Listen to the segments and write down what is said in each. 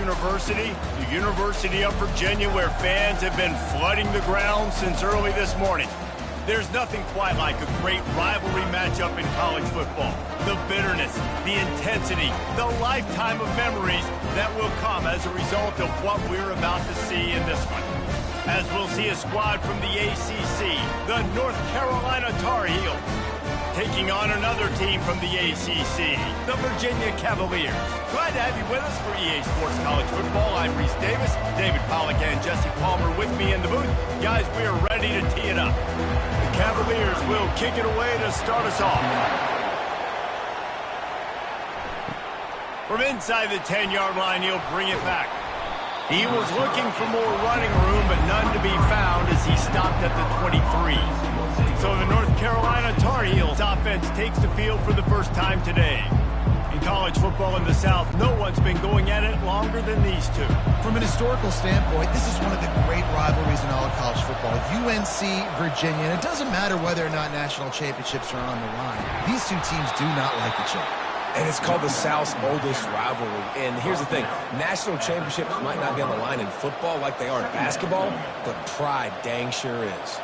University, the University of Virginia, where fans have been flooding the ground since early this morning. There's nothing quite like a great rivalry matchup in college football. The bitterness, the intensity, the lifetime of memories that will come as a result of what we're about to see in this one. As we'll see a squad from the ACC, the North Carolina Tar Heels, taking on another team from the ACC, the Virginia Cavaliers. Glad to have you with us for EA Sports College Football. I'm Reese Davis, David Pollack and Jesse Palmer with me in the booth. Guys, we are ready to tee it up. The Cavaliers will kick it away to start us off. From inside the 10-yard line, he'll bring it back. He was looking for more running room, but none to be found as he stopped at the 23. So the North Carolina Tar Heels offense takes the field for the first time today. In college football in the South, no one's been going at it longer than these two. From an historical standpoint, this is one of the great rivalries in all of college football. UNC, Virginia, and it doesn't matter whether or not national championships are on the line. These two teams do not like each other. And it's called the South's oldest rivalry. And here's the thing, national championships might not be on the line in football like they are in basketball, but pride dang sure is.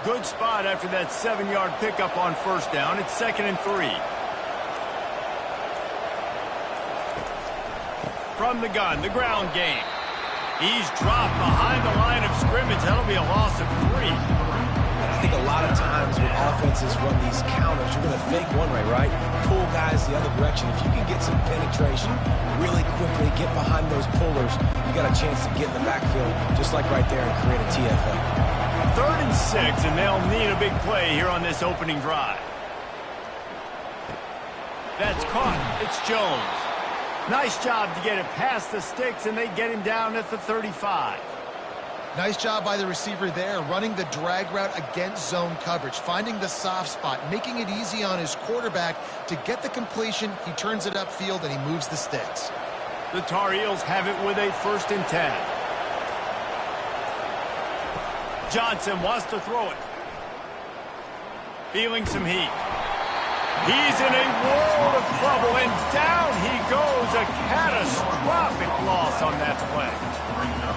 Good spot after that 7-yard pickup on first down. It's 2nd and 3. From the gun, the ground game. He's dropped behind the line of scrimmage. That'll be a loss of 3. I think a lot of times when offenses run these counters, you're going to fake one way, right? Pull guys the other direction. If you can get some penetration really quickly, get behind those pullers, you got a chance to get in the backfield just like right there and create a TFL. 3rd and 6, and they'll need a big play here on this opening drive. That's caught. It's Jones. Nice job to get it past the sticks, and they get him down at the 35. Nice job by the receiver there, running the drag route against zone coverage, finding the soft spot, making it easy on his quarterback to get the completion. He turns it upfield, and he moves the sticks. The Tar Heels have it with a 1st and 10. Johnson wants to throw it. Feeling some heat. He's in a world of trouble, and down he goes. A catastrophic loss on that play.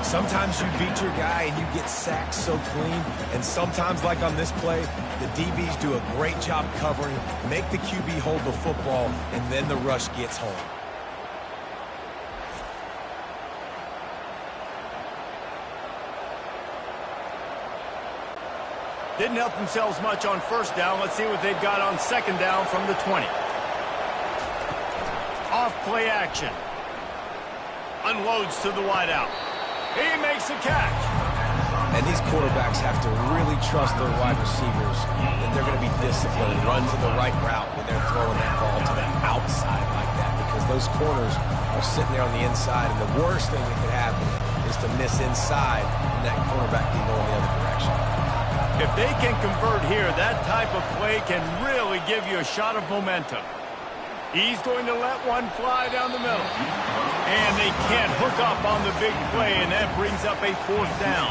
Sometimes you beat your guy and you get sacked so clean, and sometimes, like on this play, the DBs do a great job covering, make the QB hold the football, and then the rush gets home. Didn't help themselves much on first down. Let's see what they've got on 2nd down from the 20. Off play action. Unloads to the wideout. He makes the catch. And these quarterbacks have to really trust their wide receivers that they're going to be disciplined, run to the right route when they're throwing that ball to the outside like that, because those corners are sitting there on the inside, and the worst thing that could happen is to miss inside and that quarterback can go in the other direction. If they can convert here, that type of play can really give you a shot of momentum. He's going to let one fly down the middle. And they can't hook up on the big play, and that brings up a 4th down.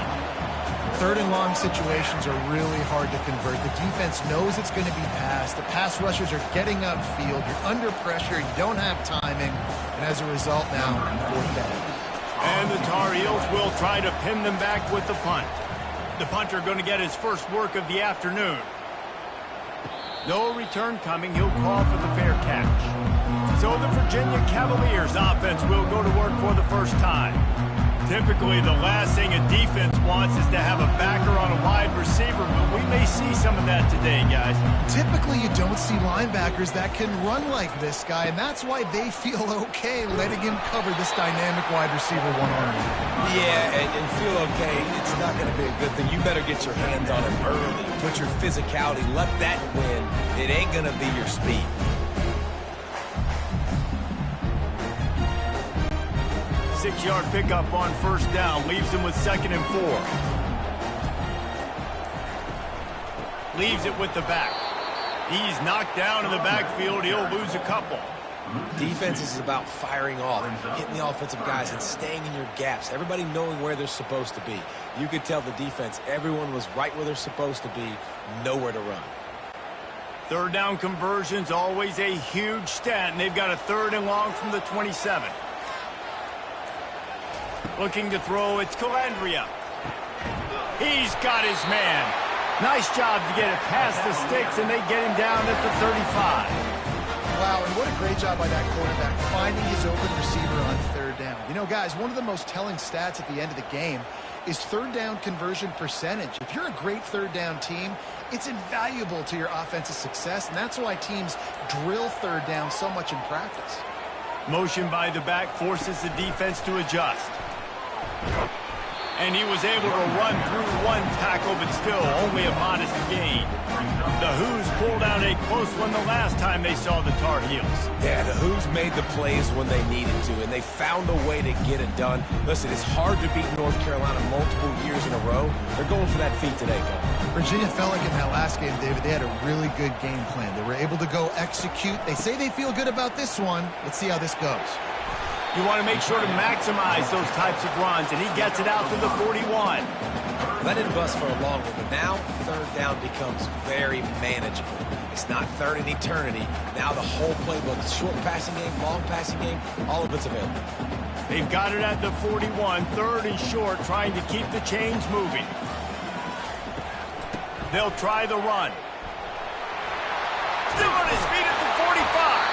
3rd and long situations are really hard to convert. The defense knows it's going to be passed. The pass rushers are getting upfield. You're under pressure. You don't have timing. And as a result now, 4th down. And the Tar Heels will try to pin them back with the punt. The punter going to get his first work of the afternoon. No return coming. He'll call for the fair catch. So the Virginia Cavaliers offense will go to work for the first time. Typically, the last thing a defense wants is to have a backer on a wide receiver, but we may see some of that today, guys. Typically, you don't see linebackers that can run like this guy, and that's why they feel okay letting him cover this dynamic wide receiver one-on-one. Yeah, and feel okay. It's not going to be a good thing. You better get your hands on him early. Put your physicality. Let that win. It ain't going to be your speed. Six-yard pickup on first down leaves him with 2nd and 4. Leaves it with the back. He's knocked down in the backfield. He'll lose a couple. Defense is about firing off, hitting the offensive guys, and staying in your gaps. Everybody knowing where they're supposed to be. You could tell the defense, everyone was right where they're supposed to be, nowhere to run. Third down conversion's always a huge stat, and they've got a 3rd and long from the 27. Looking to throw, it's Calandria. He's got his man. Nice job to get it past the sticks, and they get him down at the 35. Wow, and what a great job by that quarterback, finding his open receiver on 3rd down. You know, guys, one of the most telling stats at the end of the game is 3rd down conversion percentage. If you're a great 3rd down team, it's invaluable to your offensive success, and that's why teams drill 3rd down so much in practice. Motion by the back forces the defense to adjust. And he was able to run through one tackle, but still only a modest gain. The Who's pulled out a close one the last time they saw the Tar Heels. Yeah, the Who's made the plays when they needed to, and they found a way to get it done. Listen, it's hard to beat North Carolina multiple years in a row. They're going for that feat today, Cole. Virginia felt like in that last game, David, they had a really good game plan. They were able to go execute. They say they feel good about this one. Let's see how this goes. You want to make sure to maximize those types of runs, and he gets it out to the 41. That didn't bust for a long one, but now 3rd down becomes very manageable. It's not 3rd and eternity. Now the whole playbook, short passing game, long passing game, all of it's available. They've got it at the 41, 3rd and short, trying to keep the chains moving. They'll try the run. Still on his feet at the 45.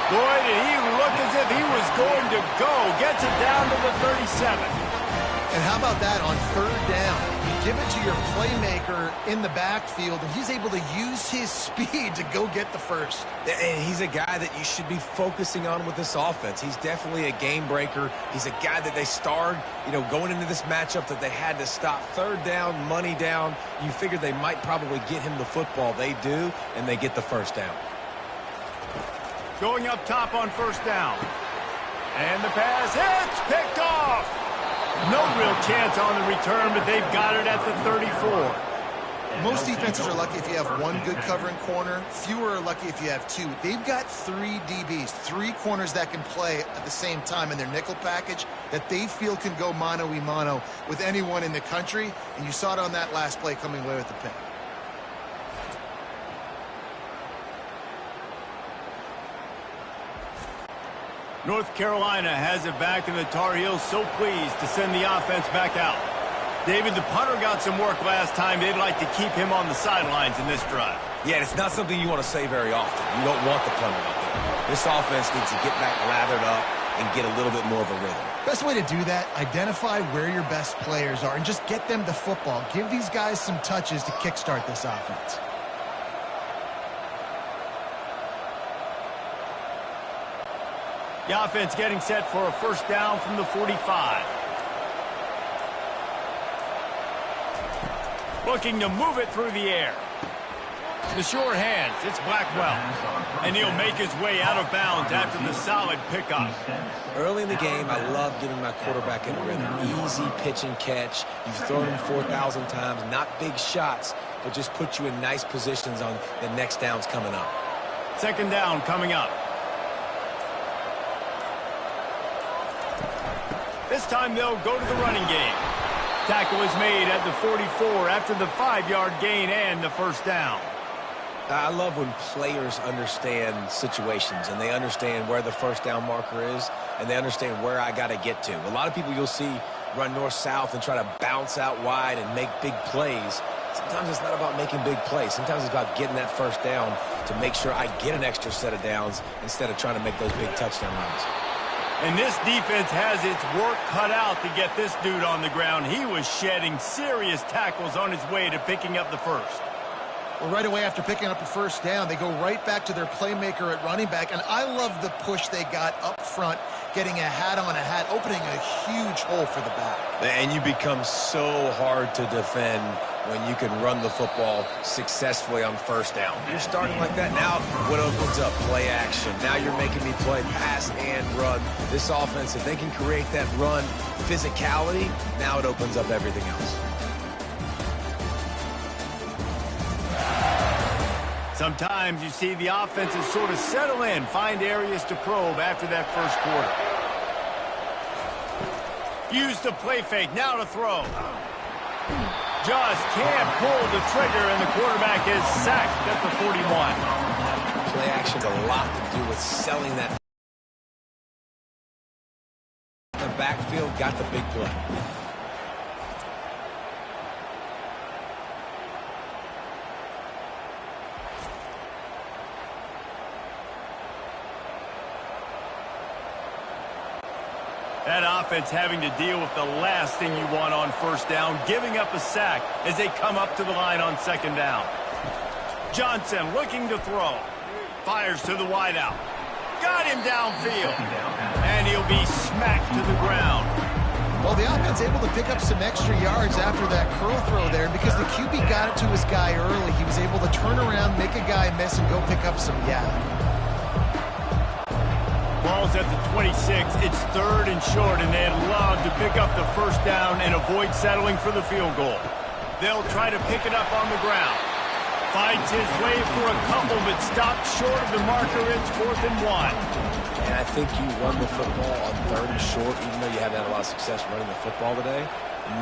Boy, did he look as if he was going to go. Gets it down to the 37. And how about that on 3rd down? You give it to your playmaker in the backfield, and he's able to use his speed to go get the first. And he's a guy that you should be focusing on with this offense. He's definitely a game breaker. He's a guy that they starred, going into this matchup that they had to stop. 3rd down, money down. You figured they might probably get him the football. They do, and they get the 1st down. Going up top on 1st down. And the pass hits, picked off. No real chance on the return, but they've got it at the 34. Most defenses are lucky if you have one good covering corner. Fewer are lucky if you have 2. They've got 3 DBs, 3 corners that can play at the same time in their nickel package that they feel can go mano-a-mano with anyone in the country. And you saw it on that last play coming away with the pick. North Carolina has it back, and the Tar Heels so pleased to send the offense back out. David, the punter got some work last time. They'd like to keep him on the sidelines in this drive. Yeah, it's not something you want to say very often. You don't want the punter out there. This offense needs to get back lathered up and get a little bit more of a rhythm. Best way to do that, identify where your best players are and just get them the football. Give these guys some touches to kickstart this offense. The offense getting set for a 1st down from the 45. Looking to move it through the air. The sure hands, it's Blackwell. And he'll make his way out of bounds after the solid pickup. Early in the game, I love getting my quarterback in a rhythm. Easy pitch and catch. You've thrown him 4,000 times. Not big shots, but just put you in nice positions on the next downs coming up. 2nd down coming up. This time they'll go to the running game. Tackle is made at the 44 after the 5-yard gain and the 1st down. I love when players understand situations and they understand where the 1st down marker is and they understand where I got to get to. A lot of people you'll see run north-south and try to bounce out wide and make big plays. Sometimes it's not about making big plays. Sometimes it's about getting that 1st down to make sure I get an extra set of downs instead of trying to make those big touchdown runs. And this defense has its work cut out to get this dude on the ground. He was shedding serious tackles on his way to picking up the 1st. Well, right away after picking up a 1st down, they go right back to their playmaker at running back. And I love the push they got up front, getting a hat on a hat, opening a huge hole for the back. And you become so hard to defend when you can run the football successfully on 1st down. You're starting like that. Now what opens up? Play action. Now you're making me play pass and run. This offense, if they can create that run physicality, now it opens up everything else. Sometimes you see the offenses sort of settle in, find areas to probe after that 1st quarter. Use the play fake, now to throw. Just can't pull the trigger, and the quarterback is sacked at the 41. Play action a lot to do with selling that. The backfield got the big play. That offense having to deal with the last thing you want on first down, giving up a sack as they come up to the line on second down. Johnson looking to throw. Fires to the wideout. Got him downfield. And he'll be smacked to the ground. Well, the offense able to pick up some extra yards after that curl throw there because the QB got it to his guy early. He was able to turn around, make a guy miss, and go pick up some yap. Ball's at the 26. It's 3rd and short, and they'd love to pick up the first down and avoid settling for the field goal. They'll try to pick it up on the ground. Fights his way for a couple, but stopped short of the marker. It's 4th and 1. And I think you run the football on 3rd and short, even though you haven't had a lot of success running the football today,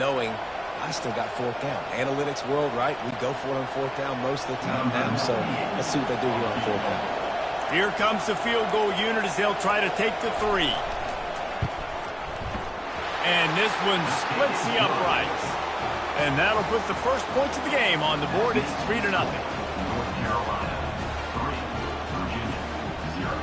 knowing I still got 4th down. Analytics world, right? We go for it on 4th down most of the time now, so let's see what they do here on 4th down. Here comes the field goal unit as they'll try to take the 3. And this one splits the uprights. And that'll put the first points of the game on the board. It's 3-0. North Carolina 3, Virginia 0.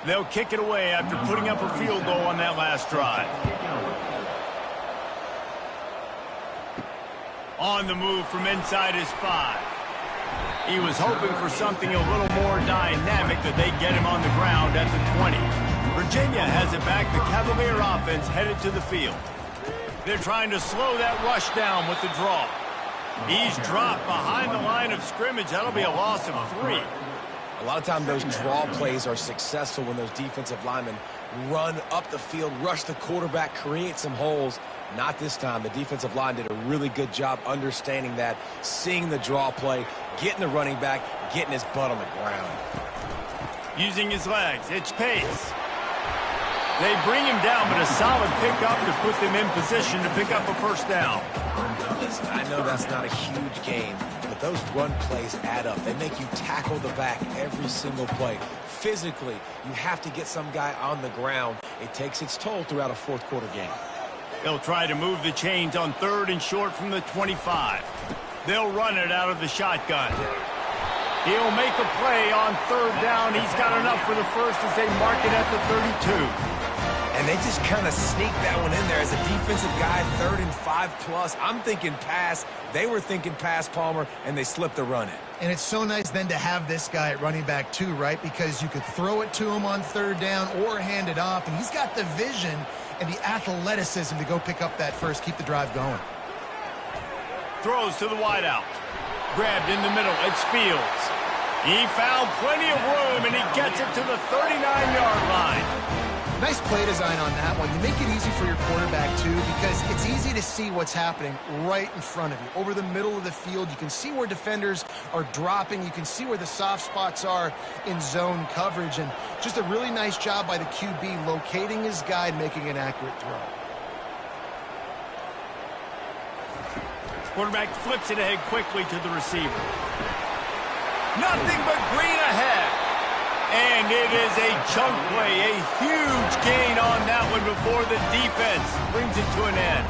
They'll kick it away after putting up a field goal on that last drive. On the move from inside his 5. He was hoping for something a little more dynamic that they get him on the ground at the 20. Virginia has it back. The Cavalier offense headed to the field. They're trying to slow that rush down with the draw. He's dropped behind the line of scrimmage. That'll be a loss of 3. A lot of times those draw plays are successful when those defensive linemen run up the field, rush the quarterback, create some holes. Not this time. The defensive line did a really good job understanding that, seeing the draw play, getting the running back, getting his butt on the ground. Using his legs, it's Pace. They bring him down, but a solid pickup to put them in position to pick up a first down. Listen, I know that's not a huge gain, but those run plays add up. They make you tackle the back every single play. Physically, you have to get some guy on the ground. It takes its toll throughout a fourth quarter game. They'll try to move the chains on 3rd and short from the 25. They'll run it out of the shotgun. He'll make a play on 3rd down. He's got enough for the first as they mark it at the 32. And they just kind of sneaked that one in there as a defensive guy, 3rd and 5+. I'm thinking pass. They were thinking pass, Palmer, and they slipped the run in. And it's so nice then to have this guy at running back too, right? Because you could throw it to him on 3rd down or hand it off. And he's got the vision and the athleticism to go pick up that first, keep the drive going. Throws to the wideout. Grabbed in the middle. It's Fields. He found plenty of room, and he gets it to the 39-yard line. Nice play design on that one. You make it easy for your quarterback, too, because it's easy to see what's happening right in front of you. Over the middle of the field, you can see where defenders are dropping. You can see where the soft spots are in zone coverage. And just a really nice job by the QB locating his guy and making an accurate throw. Quarterback flips it ahead quickly to the receiver. Nothing but green ahead. And it is a chunk play, a huge gain on that one before the defense brings it to an end.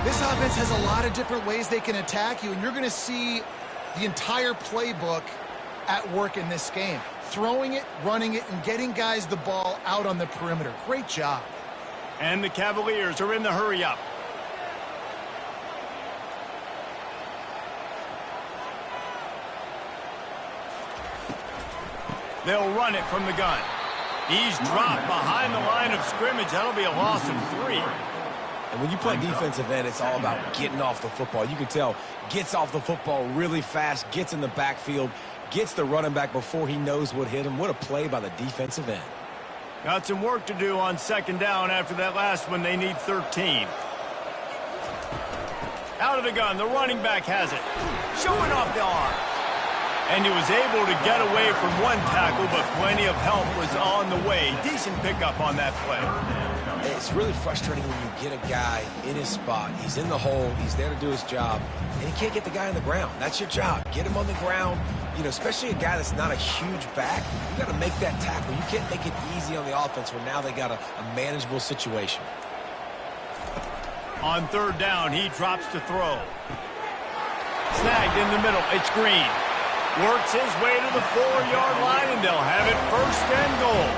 This offense has a lot of different ways they can attack you, and you're going to see the entire playbook at work in this game. Throwing it, running it, and getting guys the ball out on the perimeter. Great job. And the Cavaliers are in the hurry-up. They'll run it from the gun. He's dropped behind the line of scrimmage. That'll be a loss of 3. And when you play defensive end, it's all about getting off the football. You can tell, gets off the football really fast, gets in the backfield, Gets the running back before he knows what hit him. What a play by the defensive end. Got some work to do on second down after that last one. They need 13. Out of the gun, the running back has it. Showing off the arm. And he was able to get away from one tackle, but plenty of help was on the way. Decent pickup on that play. It's really frustrating when you get a guy in his spot. He's in the hole. He's there to do his job. And he can't get the guy on the ground. That's your job. Get him on the ground. You know, especially a guy that's not a huge back. You got to make that tackle. You can't make it easy on the offense when now they got a manageable situation. On third down, he drops to throw. Snagged in the middle. It's Green. Works his way to the 4-yard line, and they'll have it first and goal.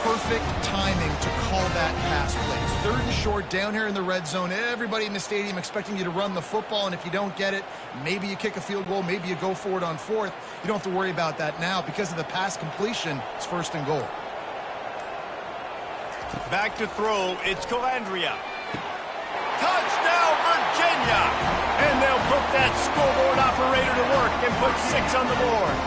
Perfect timing to call that pass play. It's third and short down here in the red zone. Everybody in the stadium expecting you to run the football, and if you don't get it, maybe you kick a field goal, maybe you go for it on fourth. You don't have to worry about that now. Because of the pass completion, it's first and goal. Back to throw, it's Calandria. Touchdown, Virginia! And they'll put that scoreboard operator to work and put 6 on the board.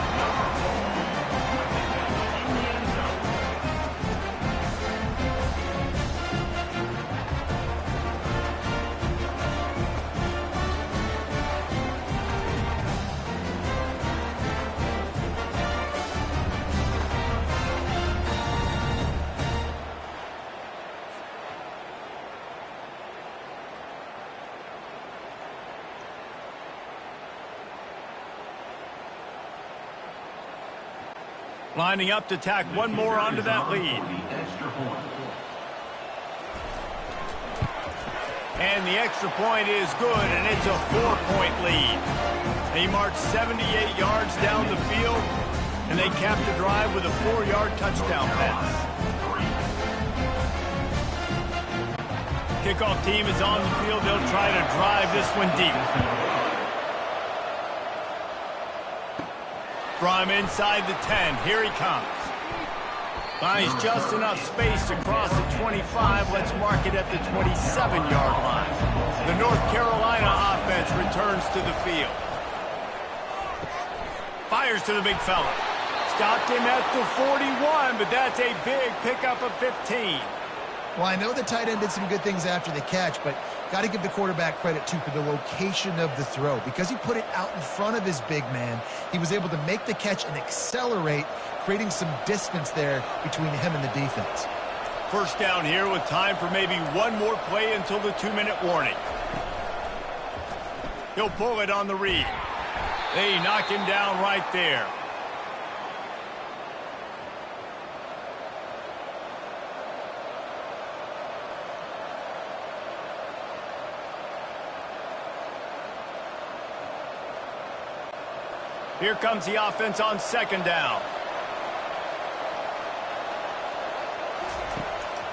Lining up to tack one more onto that lead. And the extra point is good, and it's a 4-point lead. They march 78 yards down the field, and they cap the drive with a 4-yard touchdown pass. Kickoff team is on the field. They'll try to drive this one deep. From inside the 10, here he comes. Finds just enough space to cross the 25. Let's mark it at the 27-yard line. The North Carolina offense returns to the field. Fires to the big fella. Stopped him at the 41, but that's a big pickup of 15. Well, I know the tight end did some good things after the catch, but got to give the quarterback credit, too, for the location of the throw. Because he put it out in front of his big man, he was able to make the catch and accelerate, creating some distance there between him and the defense. First down here with time for maybe one more play until the 2-minute warning. He'll pull it on the read. They knock him down right there. Here comes the offense on second down.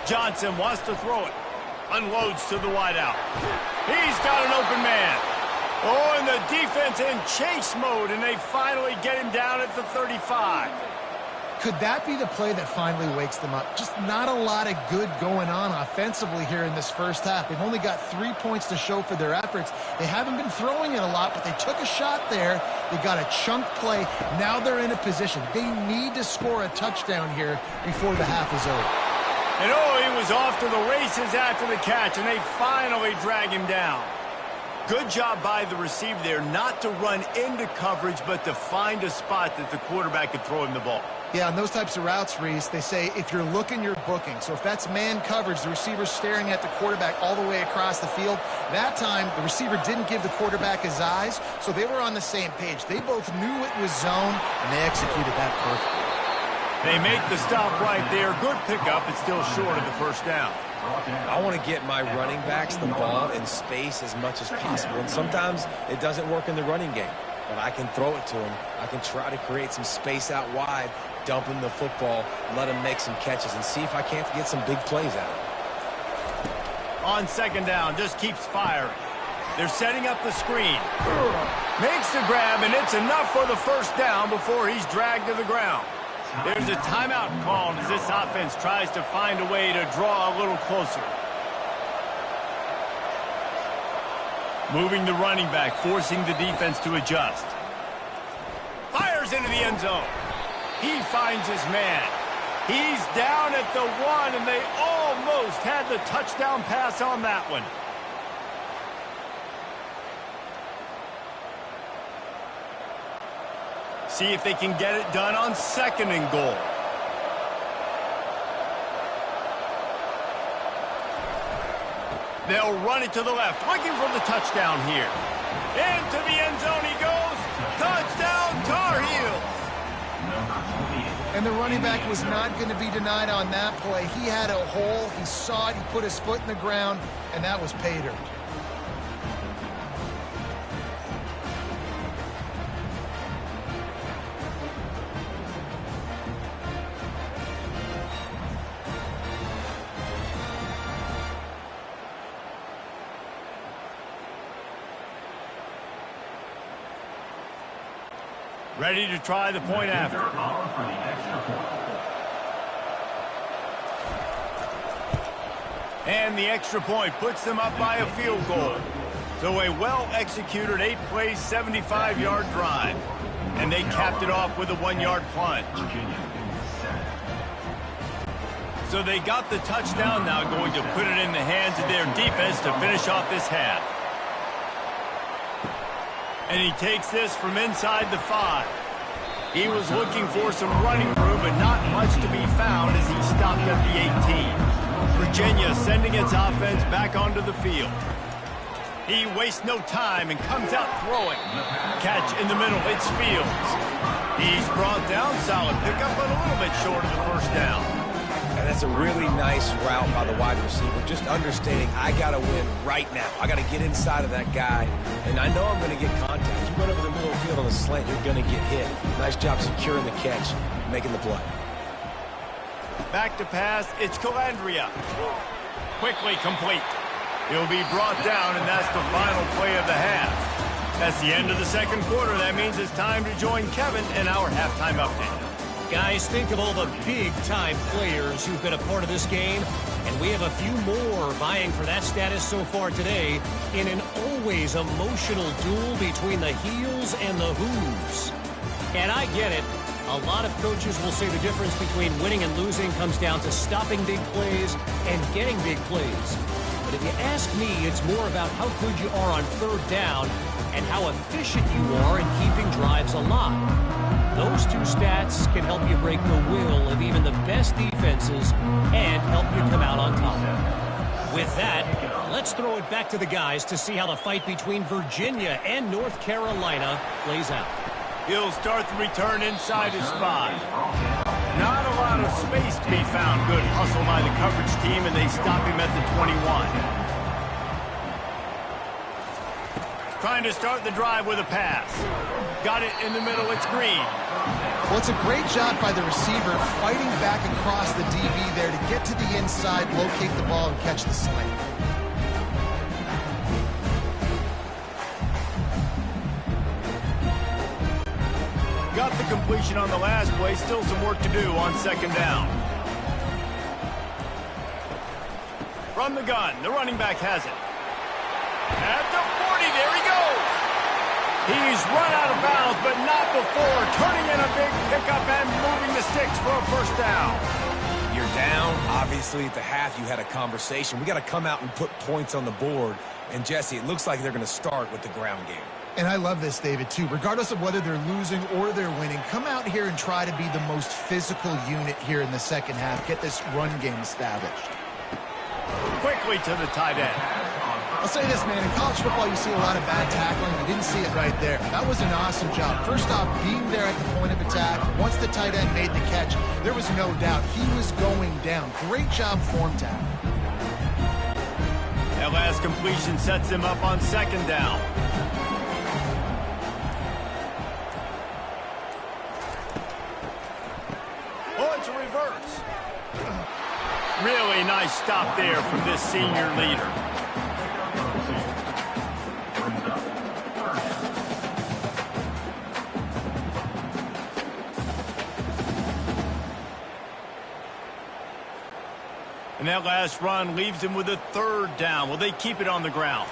Johnson wants to throw it. Unloads to the wideout. He's got an open man. Oh, and the defense in chase mode, and they finally get him down at the 35. Could that be the play that finally wakes them up? Just not a lot of good going on offensively here in this first half. They've only got 3 points to show for their efforts. They haven't been throwing it a lot, but they took a shot there. They got a chunk play. Now they're in a position. They need to score a touchdown here before the half is over. And oh, he was off to the races after the catch, and they finally drag him down. Good job by the receiver there not to run into coverage, but to find a spot that the quarterback could throw him the ball. Yeah, on those types of routes, Reese, they say if you're looking, you're booking. So if that's man coverage, the receiver's staring at the quarterback all the way across the field. That time, the receiver didn't give the quarterback his eyes, so they were on the same page. They both knew it was zone, and they executed that perfectly. They make the stop right there. Good pickup. It's still short of the first down. I want to get my running backs the ball in space as much as possible. And sometimes it doesn't work in the running game. But I can throw it to him. I can try to create some space out wide, dump him the football, let him make some catches, and see if I can't get some big plays out of him. On second down, just keeps firing. They're setting up the screen. Makes the grab, and it's enough for the first down before he's dragged to the ground. There's a timeout called as this offense tries to find a way to draw a little closer. Moving the running back, forcing the defense to adjust. Fires goes into the end zone. He finds his man. He's down at the 1, and they almost had the touchdown pass on that one. See if they can get it done on 2nd and goal. They'll run it to the left, looking for the touchdown here. Into the end zone he goes. Touchdown, Tar Heels. And the running back was not going to be denied on that play. He had a hole. He saw it. He put his foot in the ground, and that was pay dirt. Ready to try the point after. And the extra point puts them up by a field goal. So a well-executed 8-play, 75-yard drive. And they capped it off with a 1-yard plunge. So they got the touchdown, now going to put it in the hands of their defense to finish off this half. And he takes this from inside the 5. He was looking for some running room, but not much to be found as he stopped at the 18. Virginia sending its offense back onto the field. He wastes no time and comes out throwing. Catch in the middle, it's Fields. He's brought down, solid pickup, but a little bit short of the first down. And that's a really nice route by the wide receiver, just understanding I got to win right now. I got to get inside of that guy, and I know I'm going to get contact. You run over the middle of the field on the slant, you're going to get hit. Nice job securing the catch, making the play. Back to pass, it's Calandria. Quickly complete. He'll be brought down, and that's the final play of the half. That's the end of the second quarter. That means it's time to join Kevin in our halftime update. Guys, think of all the big-time players who've been a part of this game, and we have a few more vying for that status so far today in an always emotional duel between the heels and the who's. And I get it. A lot of coaches will say the difference between winning and losing comes down to stopping big plays and getting big plays. But if you ask me, it's more about how good you are on 3rd down and how efficient you are in keeping drives alive. Those two stats can help you break the will of even the best defenses and help you come out on top. With that, let's throw it back to the guys to see how the fight between Virginia and North Carolina plays out. He'll start the return inside his 5. Not a lot of space to be found. Good hustle by the coverage team, and they stop him at the 21. Trying to start the drive with a pass. Got it in the middle, it's Green. Well, it's a great job by the receiver fighting back across the DB there to get to the inside, locate the ball, and catch the slant. Got the completion on the last play, still some work to do on 2nd down. From the gun, the running back has it. At the 40, there he goes. He's run out of bounds, but not before turning in a big pickup and moving the sticks for a first down. You're down. Obviously, at the half, you had a conversation. We got to come out and put points on the board. And, Jesse, it looks like they're going to start with the ground game. And I love this, David, too. Regardless of whether they're losing or they're winning, come out here and try to be the most physical unit here in the second half. Get this run game established. Quickly to the tight end. I'll say this, man. In college football, you see a lot of bad tackling. You didn't see it right there. That was an awesome job. First off, being there at the point of attack. Once the tight end made the catch, there was no doubt he was going down. Great job form tackle. That last completion sets him up on 2nd down. Oh, it's a reverse. Really nice stop there from this senior leader. And that last run leaves him with a 3rd down. Will they keep it on the ground?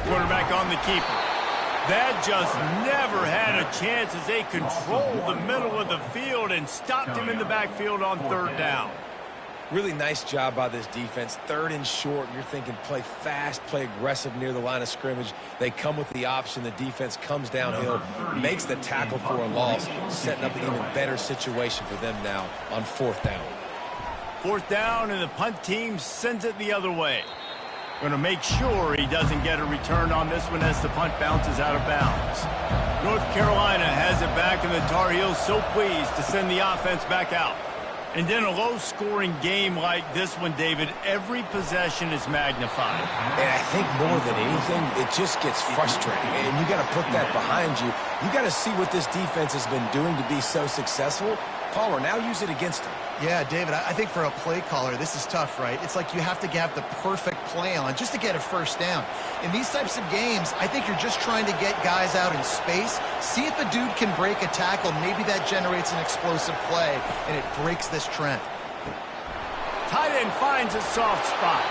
Quarterback on the keeper. That just never had a chance as they controlled the middle of the field and stopped him in the backfield on third down. Really nice job by this defense. Third and short, you're thinking play fast, play aggressive near the line of scrimmage. They come with the option. The defense comes downhill, makes the tackle for a loss, setting up an even better situation for them now on fourth down. Fourth down, and the punt team sends it the other way. Going to make sure he doesn't get a return on this one as the punt bounces out of bounds. North Carolina has it back, and the Tar Heels so pleased to send the offense back out. And in a low-scoring game like this one, David, every possession is magnified. And I think more than anything, it just gets frustrating. And you got to put that behind you. You got to see what this defense has been doing to be so successful. Palmer, now use it against them. Yeah, David, I think for a play caller, this is tough, right? It's like you have to have the perfect play on just to get a first down. In these types of games, I think you're just trying to get guys out in space, see if a dude can break a tackle. Maybe that generates an explosive play, and it breaks this trend. Tight end finds a soft spot.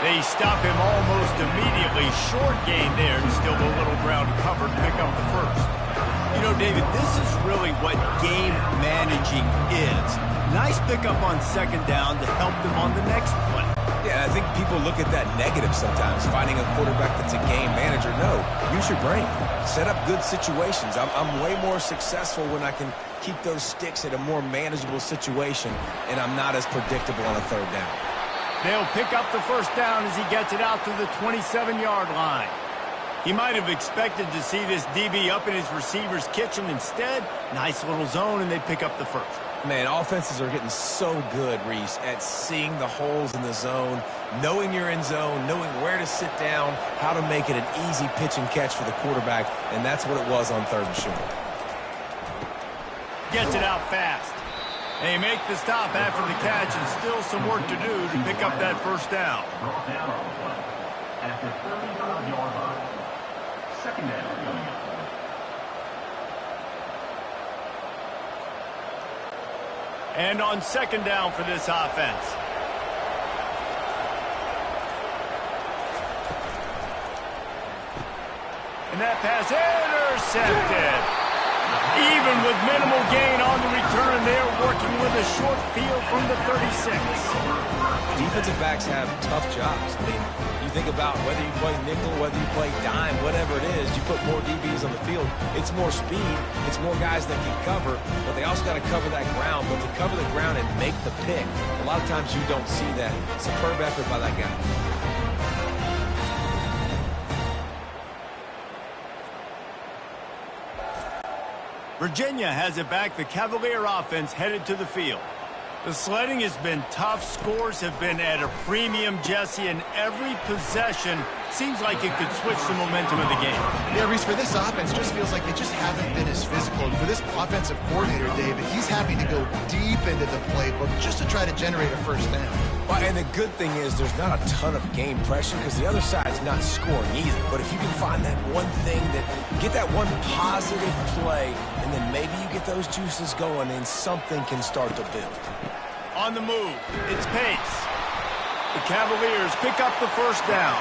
They stop him almost immediately. Short gain there, and still a little ground covered. Pick up the first. You know, David, this is really what game managing is. Nice pickup on second down to help them on the next play. Yeah, I think people look at that negative sometimes, finding a quarterback that's a game manager. No, use your brain. Set up good situations. I'm way more successful when I can keep those sticks at a more manageable situation, and I'm not as predictable on a third down. They'll pick up the first down as he gets it out to the 27-yard line. He might have expected to see this DB up in his receiver's kitchen. Instead, nice little zone, and they pick up the first. Man, offenses are getting so good, Reese, at seeing the holes in the zone, knowing you're in zone, knowing where to sit down, how to make it an easy pitch and catch for the quarterback, and that's what it was on third and short. Gets it out fast. They make the stop after the catch, and still some work to do to pick up that first down. Brought down on the play at the 35-yard line. Second down. And on second down for this offense. And that pass intercepted. Even with minimal gain on the return, they're working with a short field from the 36. Defensive backs have tough jobs. I mean, you think about whether you play nickel, whether you play dime, whatever it is, you put more DBs on the field. It's more speed. It's more guys that can cover, but they also got to cover that ground. But to cover the ground and make the pick, a lot of times you don't see that. Superb effort by that guy. Virginia has it back. The Cavalier offense headed to the field. The sledding has been tough. Scores have been at a premium, Jesse, and every possession seems like it could switch the momentum of the game. Yeah, Reese, for this offense, just feels like they just haven't been as physical. And for this offensive coordinator, David, he's having to go deep into the playbook just to try to generate a first down. Well, and the good thing is there's not a ton of game pressure because the other side's not scoring either. But if you can find that one thing, get that one positive play, and then maybe you get those juices going and something can start to build. On the move, it's Pace. The Cavaliers pick up the first down.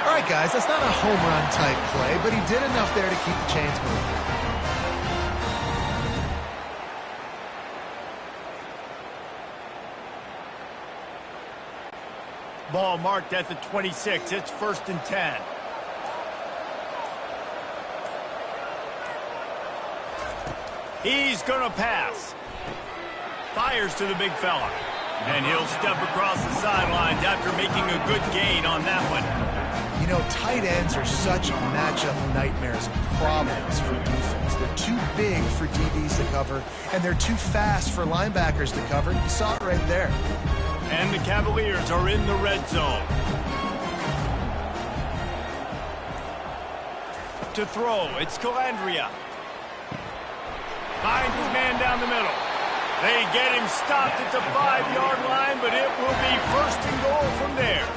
All right, guys, that's not a home run type play, but he did enough there to keep the chains moving. Ball marked at the 26. It's 1st and 10. He's going to pass. Fires to the big fella. And he'll step across the sidelines after making a good gain on that one. You know, tight ends are such matchup nightmares and problems for defense. They're too big for DBs to cover, and they're too fast for linebackers to cover. You saw it right there. And the Cavaliers are in the red zone. To throw, it's Calandria. Finds his man down the middle. They get him stopped at the 5-yard line, but it will be 1st and goal from there.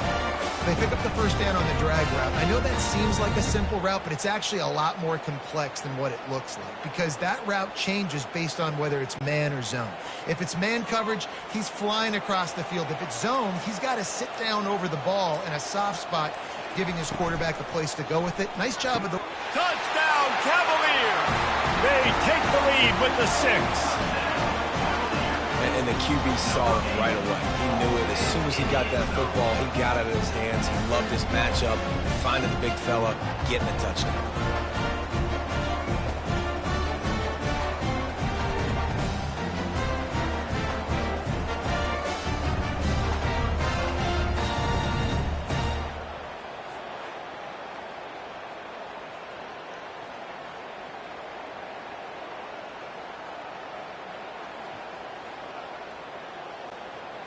They pick up the first down on the drag route. I know that seems like a simple route, but it's actually a lot more complex than what it looks like because that route changes based on whether it's man or zone. If it's man coverage, he's flying across the field. If it's zone, he's got to sit down over the ball in a soft spot, giving his quarterback a place to go with it. Nice job of the... Touchdown, Cavaliers! They take the lead with the 6. And the QB saw it right away. He knew it. As soon as he got that football, he got it in his hands. He loved his matchup, finding the big fella, getting a touchdown.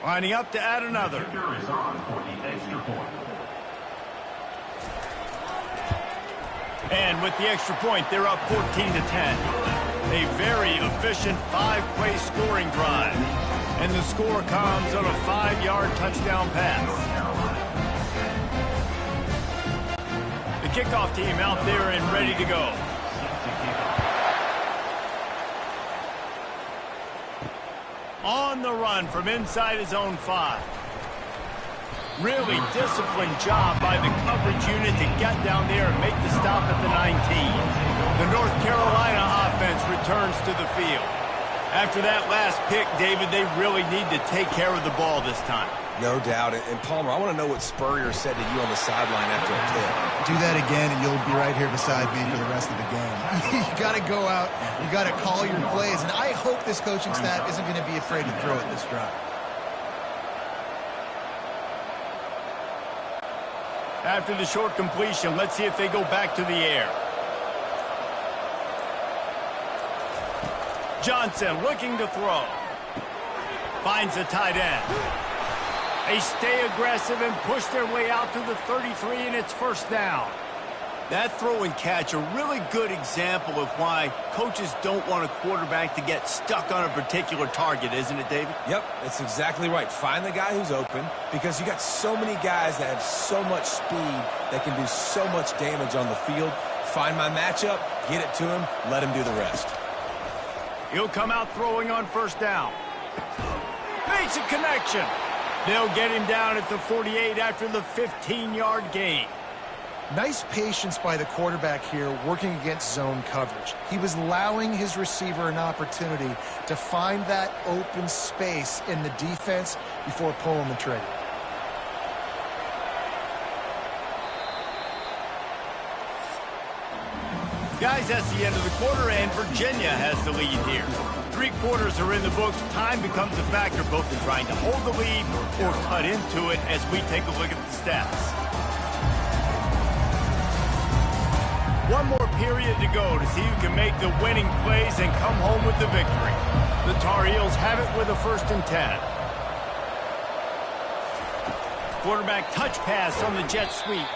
Lining up to add another. Kicker is on for the extra point. And with the extra point, they're up 14-10. A very efficient 5-play scoring drive. And the score comes on a 5-yard touchdown pass. The kickoff team out there and ready to go. On the run from inside his own 5. Really disciplined job by the coverage unit to get down there and make the stop at the 19. The North Carolina offense returns to the field. After that last pick, David, they really need to take care of the ball this time. No doubt. And Palmer, I want to know what Spurrier said to you on the sideline after a pick. Do that again, and you'll be right here beside me for the rest of the game. You got to go out. You got to call your plays. And I hope this coaching staff isn't going to be afraid to throw it this drive. After the short completion, let's see if they go back to the air. Johnson looking to throw. Finds the tight end. They stay aggressive and push their way out to the 33, and it's first down. That throw and catch, a really good example of why coaches don't want a quarterback to get stuck on a particular target, isn't it, David? Yep, that's exactly right. Find the guy who's open because you got so many guys that have so much speed that can do so much damage on the field. Find my matchup, get it to him, let him do the rest. He'll come out throwing on first down. Makes a connection. They'll get him down at the 48 after the 15-yard gain. Nice patience by the quarterback here working against zone coverage. He was allowing his receiver an opportunity to find that open space in the defense before pulling the trigger. Guys, that's the end of the quarter, and Virginia has the lead here. 3 quarters are in the books. Time becomes a factor both in trying to hold the lead or cut into it as we take a look at the stats. One more period to go to see who can make the winning plays and come home with the victory. The Tar Heels have it with a 1st and 10. Quarterback touch pass on the jet sweep.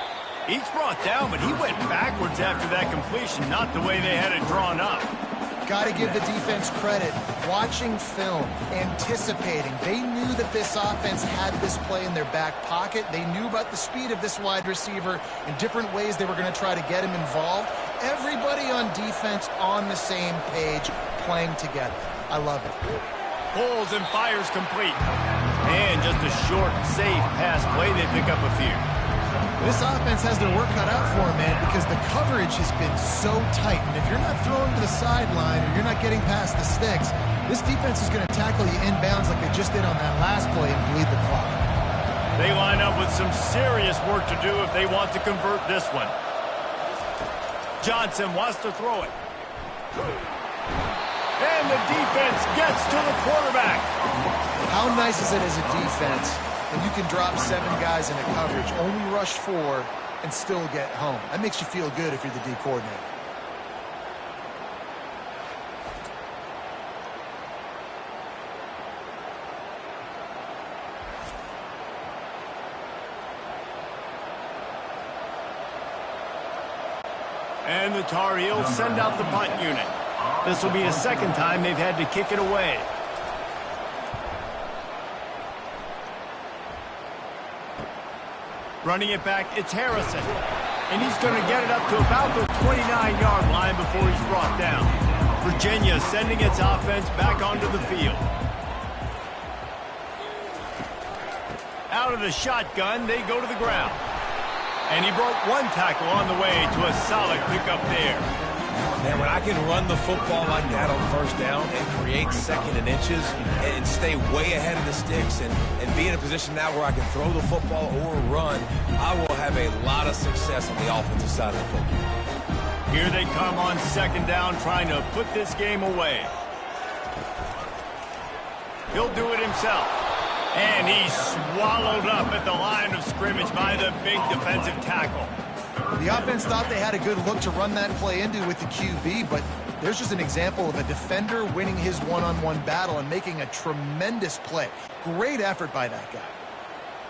He's brought down, but he went backwards after that completion, not the way they had it drawn up. Got to give the defense credit. Watching film, anticipating. They knew that this offense had this play in their back pocket. They knew about the speed of this wide receiver and different ways they were going to try to get him involved. Everybody on defense on the same page, playing together. I love it. Pulls and fires complete. And just a short, safe pass play. They pick up a few. This offense has their work cut out for them, man, because the coverage has been so tight. And if you're not throwing to the sideline or you're not getting past the sticks, this defense is going to tackle you inbounds like they just did on that last play and bleed the clock. They line up with some serious work to do if they want to convert this one. Johnson wants to throw it. And the defense gets to the quarterback. How nice is it as a defense when you can drop 7 guys into coverage, only rush 4, and still get home? That makes you feel good if you're the D coordinator. And the Tar Heels send out the punt unit. This will be the 2nd time they've had to kick it away. Running it back, it's Harrison. And he's going to get it up to about the 29-yard line before he's brought down. Virginia sending its offense back onto the field. Out of the shotgun, they go to the ground. And he broke one tackle on the way to a solid pickup there. Man, when I can run the football like that on first down and create second and inches and stay way ahead of the sticks and be in a position now where I can throw the football or run, I will have a lot of success on the offensive side of the football. Here they come on second down, trying to put this game away. He'll do it himself. And he's swallowed up at the line of scrimmage by the big defensive tackle. The offense thought they had a good look to run that play into with the QB, but there's just an example of a defender winning his one-on-one battle and making a tremendous play. Great effort by that guy.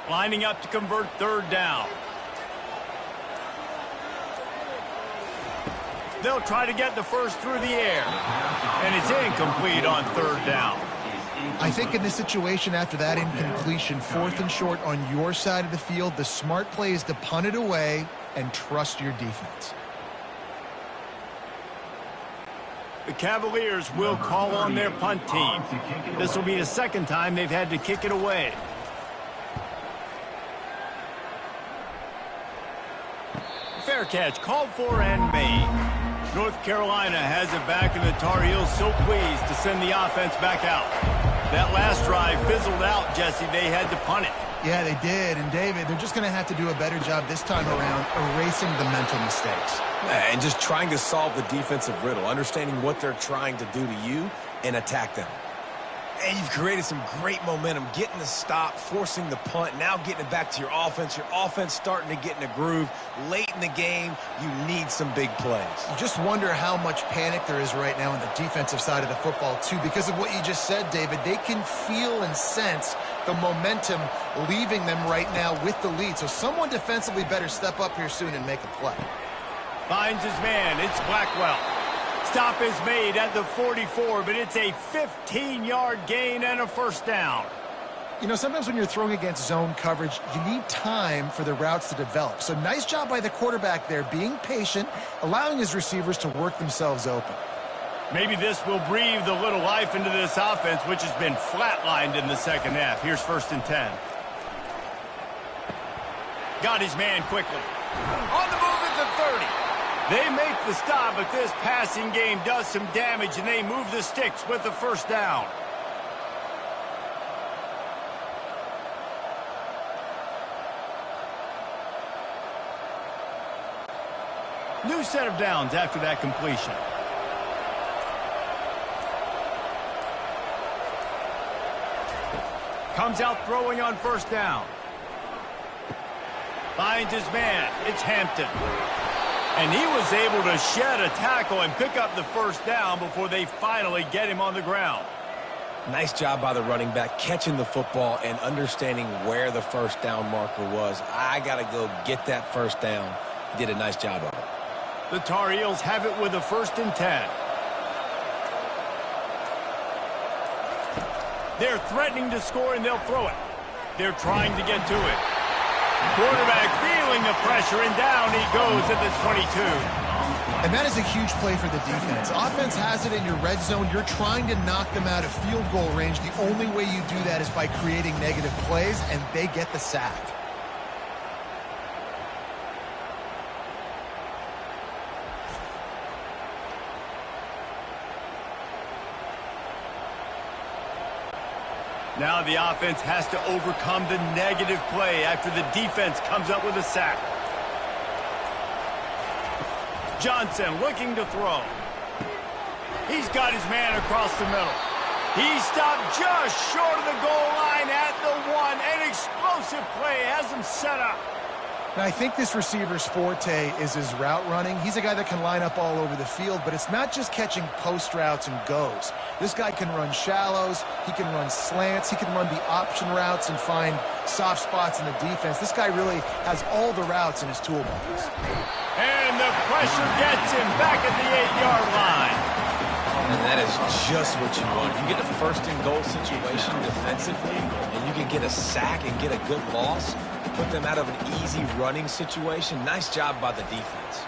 Lining up to convert third down. They'll try to get the first through the air. And it's incomplete on third down. I think in this situation after that incompletion, 4th and short on your side of the field, the smart play is to punt it away and trust your defense. The Cavaliers will call on their punt team. This will be the second time they've had to kick it away. Fair catch called for and made. North Carolina has it back, and the Tar Heels so pleased to send the offense back out. That last drive fizzled out, Jesse. They had to punt it. Yeah, they did. And, David, they're just going to have to do a better job this time around erasing the mental mistakes. And just trying to solve the defensive riddle, understanding what they're trying to do to you and attack them. And you've created some great momentum, getting the stop, forcing the punt, now getting it back to your offense. Your offense starting to get in a groove. Late in the game, you need some big plays. You just wonder how much panic there is right now on the defensive side of the football, too. Because of what you just said, David, they can feel and sense the momentum leaving them right now with the lead. So someone defensively better step up here soon and make a play. Finds his man. It's Blackwell. Stop is made at the 44, but it's a 15-yard gain and a first down. You know, sometimes when you're throwing against zone coverage, you need time for the routes to develop. So nice job by the quarterback there, being patient, allowing his receivers to work themselves open. Maybe this will breathe a little life into this offense, which has been flatlined in the second half. Here's 1st and 10. Got his man quickly. On the move at the 30. They make the stop, but this passing game does some damage, and they move the sticks with the first down. New set of downs after that completion. Comes out throwing on first down. Finds his man. It's Hampton. And he was able to shed a tackle and pick up the first down before they finally get him on the ground. Nice job by the running back, catching the football and understanding where the first down marker was. I got to go get that first down. He did a nice job of it. The Tar Heels have it with a 1st and 10. They're threatening to score, and they'll throw it. They're trying to get to it. Quarterback feeling the pressure, and down he goes at the 22. And that is a huge play for the defense. Offense has it in your red zone. You're trying to knock them out of field goal range. The only way you do that is by creating negative plays, and they get the sack. Now the offense has to overcome the negative play after the defense comes up with a sack. Johnson looking to throw. He's got his man across the middle. He stopped just short of the goal line at the 1. An explosive play has him set up. Now, I think this receiver's forte is his route running. He's a guy that can line up all over the field, but it's not just catching post routes and goes. This guy can run shallows, he can run slants, he can run the option routes and find soft spots in the defense. This guy really has all the routes in his toolbox. And the pressure gets him back at the 8-yard line. And that is just what you want. You get a 1st and goal situation defensively, and you can get a sack and get a good loss. put them out of an easy running situation. Nice job by the defense.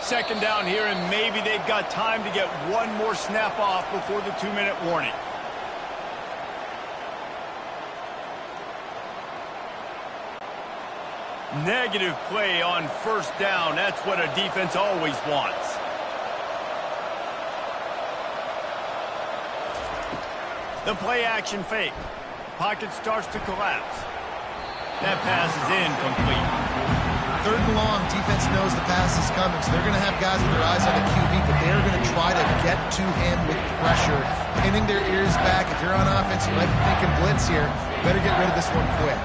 Second down here, and maybe they've got time to get one more snap off before the 2-minute warning. Negative play on first down. That's what a defense always wants. The play action fake. Pocket starts to collapse. That pass is incomplete. Third and long, defense knows the pass is coming, so they're going to have guys with their eyes on the QB, but they're going to try to get to him with pressure, pinning their ears back. If you're on offense, you might be thinking blitz here. Better get rid of this one quick.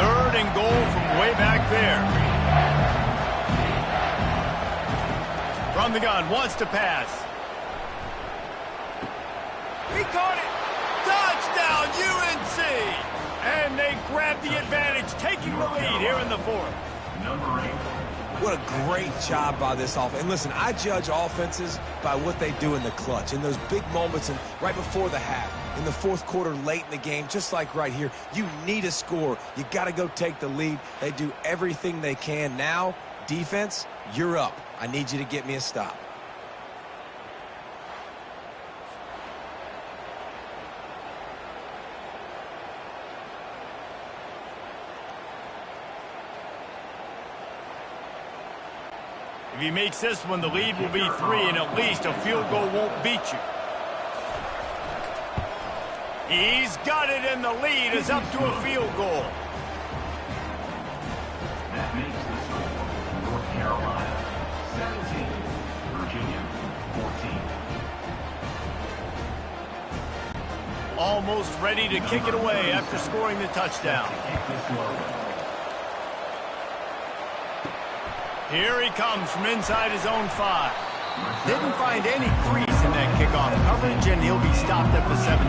Third and goal from way back there. From the gun, wants to pass. He caught it. Touchdown, UNC! And they grab the advantage, taking the lead here in the fourth. Number 8. What a great job by this offense. And listen, I judge offenses by what they do in the clutch, in those big moments and right before the half, in the fourth quarter, late in the game, just like right here. You need a score. You got to go take the lead. They do everything they can. Now, defense, you're up. I need you to get me a stop. If he makes this one, the lead will be 3, and at least a field goal won't beat you. He's got it, and the lead is up to a field goal. That makes the score North Carolina 17, Virginia 14. Almost ready to kick it away after scoring the touchdown. Here he comes from inside his own 5. Didn't find any crease in that kickoff coverage, and he'll be stopped at the 17.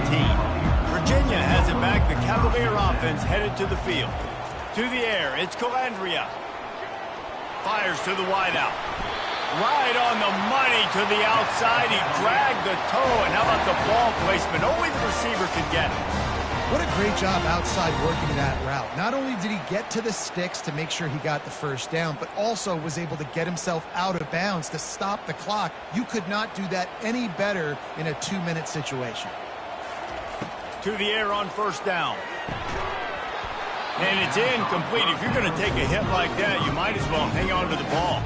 Virginia has it back. The Cavalier offense headed to the field. To the air, it's Calandria. Fires to the wideout. Right on the money to the outside. He dragged the toe, and how about the ball placement? Only the receiver could get it. What a great job outside working that route. Not only did he get to the sticks to make sure he got the first down, but also was able to get himself out of bounds to stop the clock. You could not do that any better in a 2-minute situation. To the air on first down. And it's incomplete. If you're going to take a hit like that, you might as well hang on to the ball.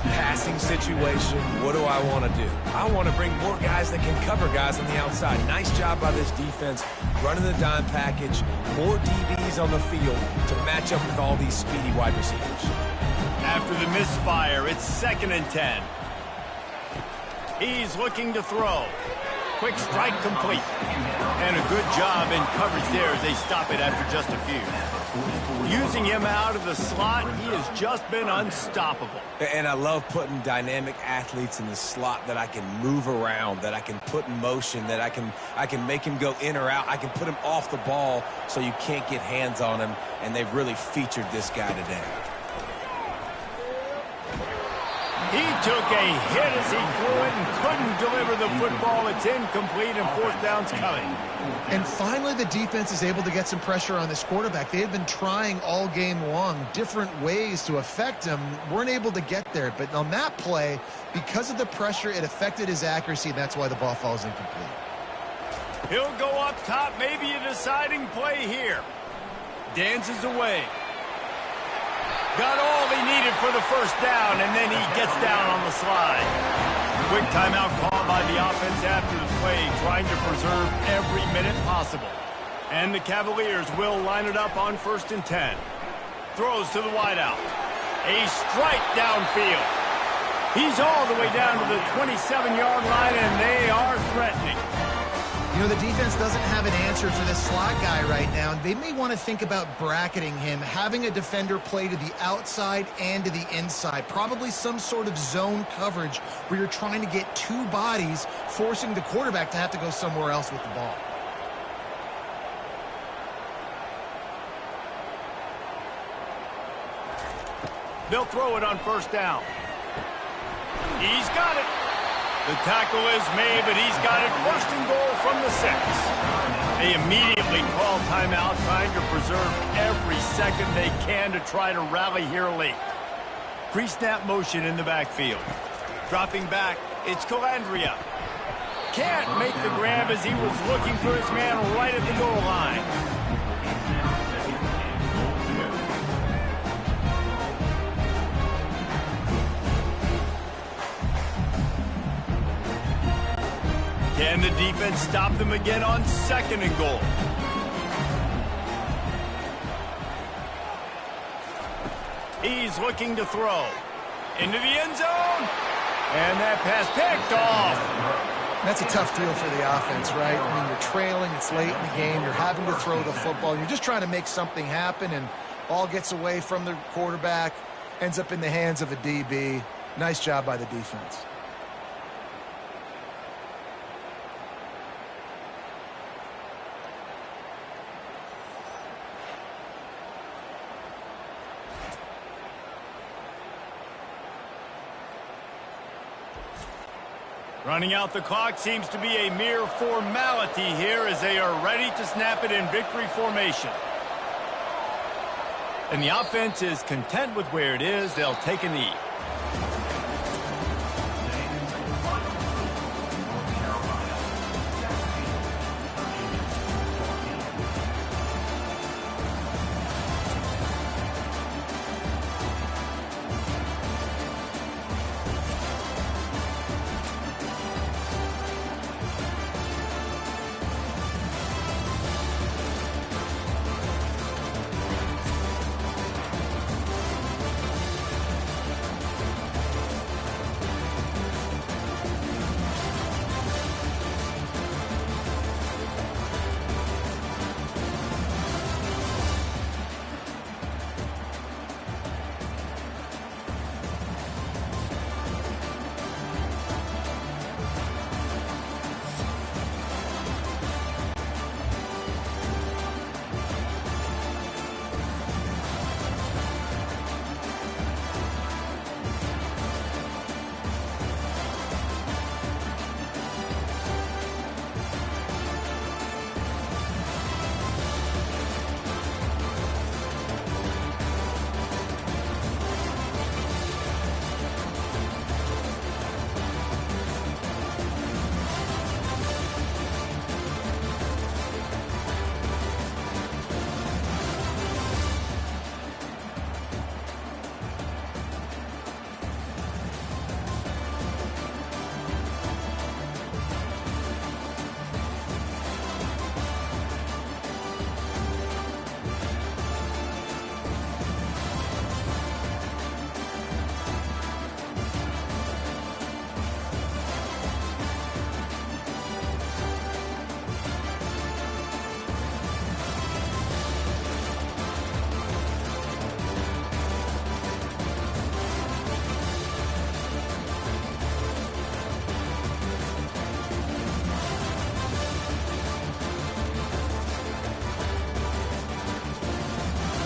Passing situation, what do I want to do? I want to bring more guys that can cover guys on the outside. Nice job by this defense, running the dime package, more DBs on the field to match up with all these speedy wide receivers. After the misfire, it's 2nd and 10. He's looking to throw. Quick strike complete. And a good job in coverage there as they stop it after just a few. Using him out of the slot, he has just been unstoppable. And I love putting dynamic athletes in the slot that I can move around, that I can put in motion, that I can make him go in or out. I can put him off the ball so you can't get hands on him, and they've really featured this guy today. He took a hit as he threw it and couldn't deliver the football. It's incomplete, and 4th down's coming. And finally, the defense is able to get some pressure on this quarterback. They had been trying all game long different ways to affect him, weren't able to get there. But on that play, because of the pressure, it affected his accuracy, and that's why the ball falls incomplete. He'll go up top, maybe a deciding play here. Dances away. Got all he needed for the first down, and then he gets down on the slide. Quick timeout called by the offense after the play, trying to preserve every minute possible. And the Cavaliers will line it up on 1st and 10. Throws to the wideout. A strike downfield. He's all the way down to the 27-yard line, and they are threatening. You know, the defense doesn't have an answer for this slot guy right now. They may want to think about bracketing him, having a defender play to the outside and to the inside. Probably some sort of zone coverage where you're trying to get 2 bodies, forcing the quarterback to have to go somewhere else with the ball. They'll throw it on first down. He He's got it. The tackle is made, but he's got it. First and goal from the 6. They immediately call timeout, trying to preserve every second they can to try to rally here late. Pre-snap motion in the backfield. Dropping back, it's Calandria. Can't make the grab as he was looking for his man right at the goal line. Can the defense stop them again on 2nd and goal? He's looking to throw. Into the end zone. And that pass picked off. That's a tough deal for the offense, right? I mean, you're trailing, it's late in the game, you're having to throw the football, you're just trying to make something happen, and ball gets away from the quarterback, ends up in the hands of a DB. Nice job by the defense. Running out the clock seems to be a mere formality here as they are ready to snap it in victory formation. And the offense is content with where it is. They'll take a knee.